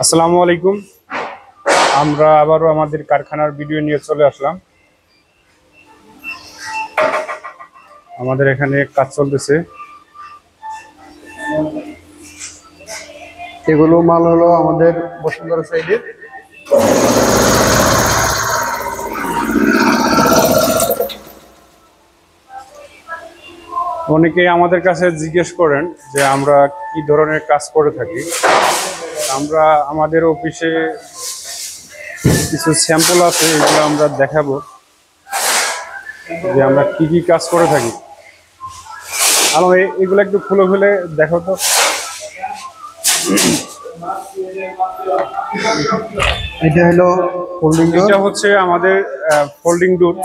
আসসালামু আলাইকুম। আমরা আবারও আমাদের কারখানার ভিডিও নিয়ে চলে আসলাম। আমাদের এখানে কাজ চলতেছে। এগুলো মাল হলো আমাদের বসুন্ধরা সাইডে। অনেকেই আমাদের কাছে জিজ্ঞেস করেন যে আমরা কি ধরনের কাজ করে থাকি। আমরা আমাদের অফিসে কিছু স্যাম্পল আছে, এগুলো আমরা দেখাবো যে আমরা কি কি কাজ করে থাকি। আলো এগুলো একটু খুলে খুলে দেখো তো। এটা হলো ফোল্ডিং ডোর। এটা হচ্ছে আমাদের ফোল্ডিং ডোর।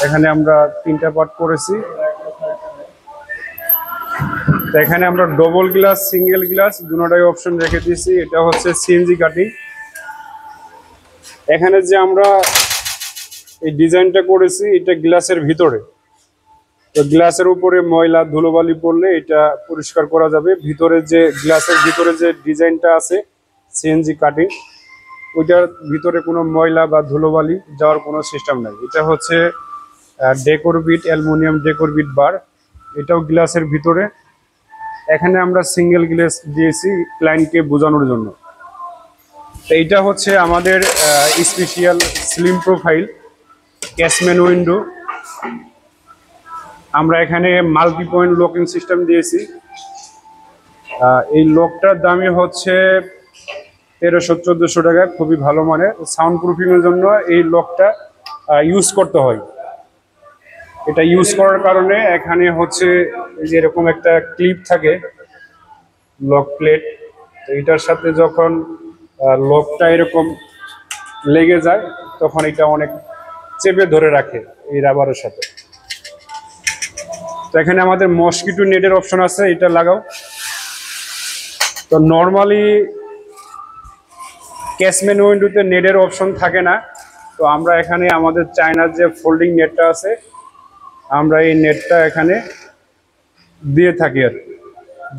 এখানে আমরা 3টা পার্ট করেছি। তো এখানে আমরা ডবল গ্লাস, সিঙ্গেল গ্লাস দুটোটাই অপশন রেখে দিয়েছি। এটা হচ্ছে সিএনজি কাটিং। এখানে যে আমরা এই ডিজাইনটা করেছি এটা গ্লাসের ভিতরে। তো গ্লাসের উপরে ময়লা ধুলোবালি পড়লে এটা পরিষ্কার করা যাবে। ভিতরে যে গ্লাসের ভিতরে যে ডিজাইনটা আছে সিএনজি কাটিং, ওইটার ভিতরে কোনো ময়লা বা ধুলোবালি যাওয়ার কোনো সিস্টেম নাই। এটা হচ্ছে decor bit, aluminium decor bit bar. এটাও গ্লাসের ভিতরে। এখানে আমরা সিঙ্গেল গ্লাস দিয়েছি ক্লায়েন্টকে বোঝানোর জন্য। তো এইটা হচ্ছে আমাদের স্পেশাল স্লিম প্রোফাইল ক্যাশম্যান উইন্ডো। আমরা এখানে মাল্টি পয়েন্ট লকিং সিস্টেম দিয়েছি। এই লকটার দামই হচ্ছে 1300-1400 টাকা। খুবই ভালো মানের। সাউন্ড প্রুফিংয়ের জন্য এই লকটা ইউজ করতে হয়। এটা ইউজ করার কারণে এখানে হচ্ছে এরকম একটা ক্লিপ থাকে, লক প্লেট। তো এটার সাথে যখন লকটা এরকম লেগে যায় তখন এটা অনেক চেপে ধরে রাখে এই রাবারের সাথে। তো এখানে আমাদের মসকিটো নেটের অপশন আছে, এটা লাগাও। তো নর্মালি ক্যাশম্যান উইন্ডোতে নেটের অপশন থাকে না। তো আমরা এখানে আমাদের চায়নার যে ফোল্ডিং নেটটা আছে, আমরা এই নেটটা এখানে দিয়ে থাকি। আর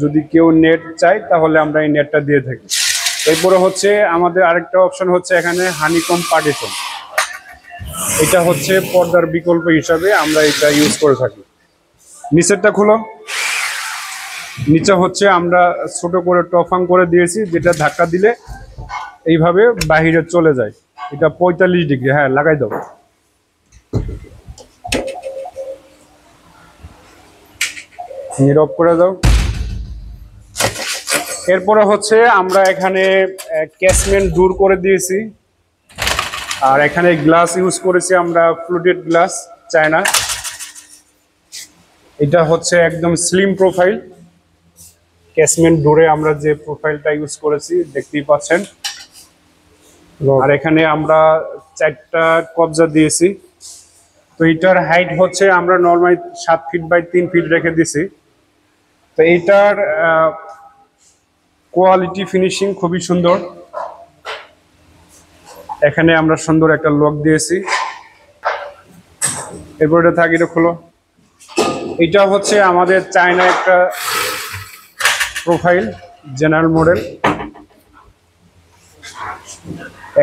যদি কেউ নেট চায় তাহলে আমরা এই নেটটা দিয়ে থাকি। এরপরে হচ্ছে আমাদের আরেকটা অপশন হচ্ছে এখানে হানিকম পার্টিশন। এটা হচ্ছে পর্দার বিকল্প হিসাবে আমরা এটা ইউজ করে থাকি। নিচেরটা খুলো। নিচে হচ্ছে আমরা ছোট করে টফাং করে দিয়েছি, যেটা ধাক্কা দিলে এইভাবে বাহিরে চলে যায়। এটা 45 ডিগ্রি। হ্যাঁ, লাগাই দাও। নীরব করে দাও। এরপরে হচ্ছে আমরা এখানে ক্যাশম্যান দূর করে দিয়েছি। আর এখানে গ্লাস ইউজ করেছি আমরা ফ্লুটেড গ্লাস চায়না। এটা হচ্ছে একদম স্লিম প্রোফাইল। ক্যাশম্যান ডোরে আমরা যে প্রোফাইলটা ইউজ করেছি দেখতেই পাচ্ছেন। আর এখানে আমরা 4টা কবজা দিয়েছি। তো এটার হাইট হচ্ছে আমরা নর্মালি 7 ফিট বাই 3 ফিট রেখে দিছি। তো এইটার কোয়ালিটি ফিনিশিং খুবই সুন্দর। এখানে আমরা সুন্দর একটা লক দিয়েছি। এরপর এটা থাকি, এটা খোলো। এটা হচ্ছে আমাদের চায়না একটা প্রোফাইল জেনারেল মডেল।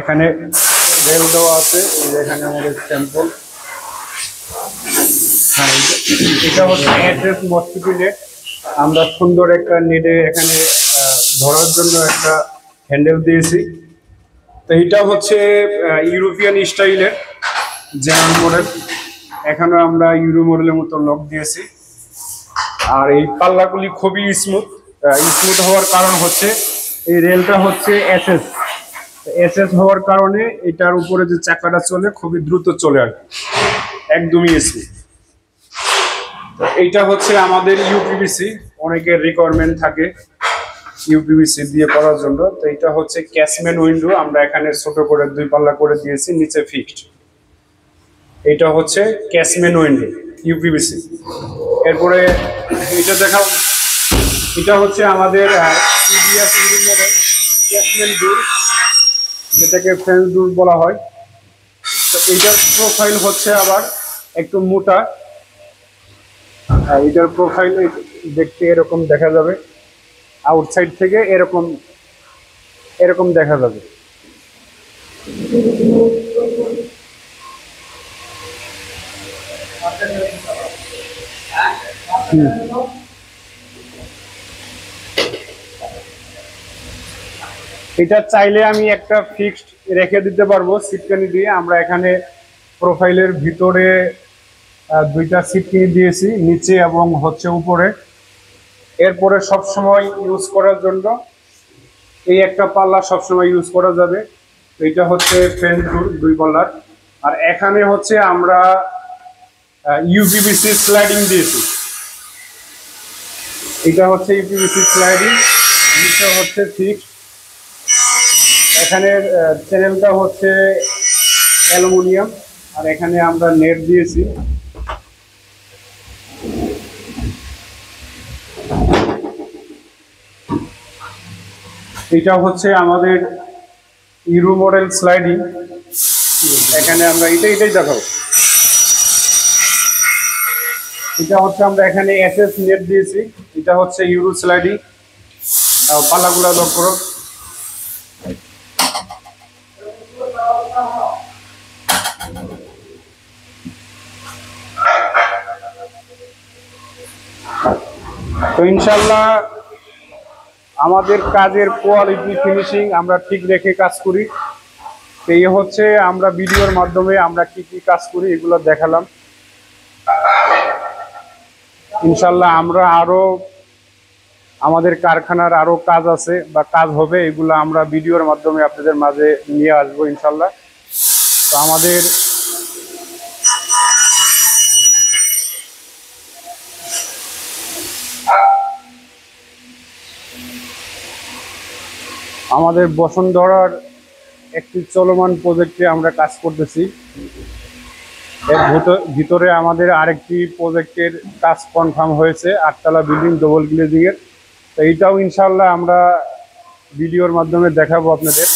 এখানে রেল দেওয়া আছে, এখানে আমাদের স্যাম্পল। হ্যাঁ, এটা হচ্ছে অ্যাড্রেস মসকিটো নেট। আমরা সুন্দর একটা নেটে এখানে ধরার জন্য একটা হ্যান্ডেল দিয়েছি। তো এটা হচ্ছে ইউরোপিয়ান স্টাইলের জেনারেল মডেল। এখানে আমরা ইউরো মডেলের মতো লক দিয়েছি। আর এই পাল্লাগুলি খুবই স্মুথ। স্মুথ হওয়ার কারণ হচ্ছে এই রেলটা হচ্ছে এসএস হওয়ার কারণে এটার উপরে যে চাকাটা চলে খুবই দ্রুত চলে আর একদমই স্মুথ। এইটা হচ্ছে আমাদের ইউপিভিসি। অনেকের রিকোয়ারমেন্ট থাকে ইউপিভিসি দিয়ে করার জন্য। তো এটা হচ্ছে ক্যাশম্যান উইন্ডো। আমরা এখানে ছোট করে 2 পাল্লা করে দিয়েছি, নিচে ফিক্সড। এটা হচ্ছে ক্যাশম্যান উইন্ডো ইউপিভিসি। এরপরে এটা দেখাও। এটা হচ্ছে আমাদের ইডিএস ইঞ্জিনিয়ারের ক্যাশম্যান ডোর, যেটাকে ফ্রেঞ্চ ডোর বলা হয়। তো এইটার প্রোফাইল হচ্ছে আবার একটু মোটা। এটার প্রোফাইল দেখতে এরকম দেখা যাবে, আউটসাইড থেকে এরকম এরকম দেখা যাবে। এটা চাইলে আমি একটা ফিক্সড রেখে দিতে পারবো সিটকানি দিয়ে। আমরা এখানে প্রোফাইলের ভিতরে দুইটা সিটকানি দিয়েছি, নিচে এবং হচ্ছে উপরে। এরপরে সব সময় ইউজ করার জন্য এই একটা পাল্লা সবসময় ইউজ করা যাবে। এটা হচ্ছে ফ্রেঞ্চ ডোর 2 পাল্লার। আর এখানে হচ্ছে আমরা ইউপিভিসি স্লাইডিং দিয়েছি। এটা হচ্ছে ইউপিভিসি স্লাইডিং, নিচে হচ্ছে ফিক্সড। এখানের চ্যানেলটা হচ্ছে অ্যালুমিনিয়াম, আর এখানে আমরা নেট দিয়েছি। এটা হচ্ছে আমাদের ইউরো মডেল স্লাইডিং। এখানে আমরা এটাই দেখাবো। এটা হচ্ছে আমরা এখানে এসএস নেট দিয়েছি। এটা হচ্ছে ইউরো স্লাইডিং। পাল্লাগুলো লক্ষ্য করো। তো ইনশাল্লাহ আমাদের কাজের কোয়ালিটি ফিনিশিং আমরা ঠিক রেখে কাজ করি। তো এই হচ্ছে আমরা ভিডিওর মাধ্যমে আমরা কি কি কাজ করি এগুলো দেখালাম। ইনশাল্লাহ আমরা আরো আমাদের কারখানার আরো কাজ আছে বা কাজ হবে, এগুলো আমরা ভিডিওর মাধ্যমে আপনাদের মাঝে নিয়ে আসবো ইনশাল্লাহ। তো আমাদের বসুন্ধরার একটি চলমান প্রজেক্টে আমরা কাজ করতেছি। এর ভিতরে আমাদের আরেকটি প্রজেক্টের কাজ কনফার্ম হয়েছে, 8 তলা বিল্ডিং ডবল গ্লেজিং এর। তো এইটাও ইনশাল্লাহ আমরা ভিডিওর মাধ্যমে দেখাবো আপনাদের।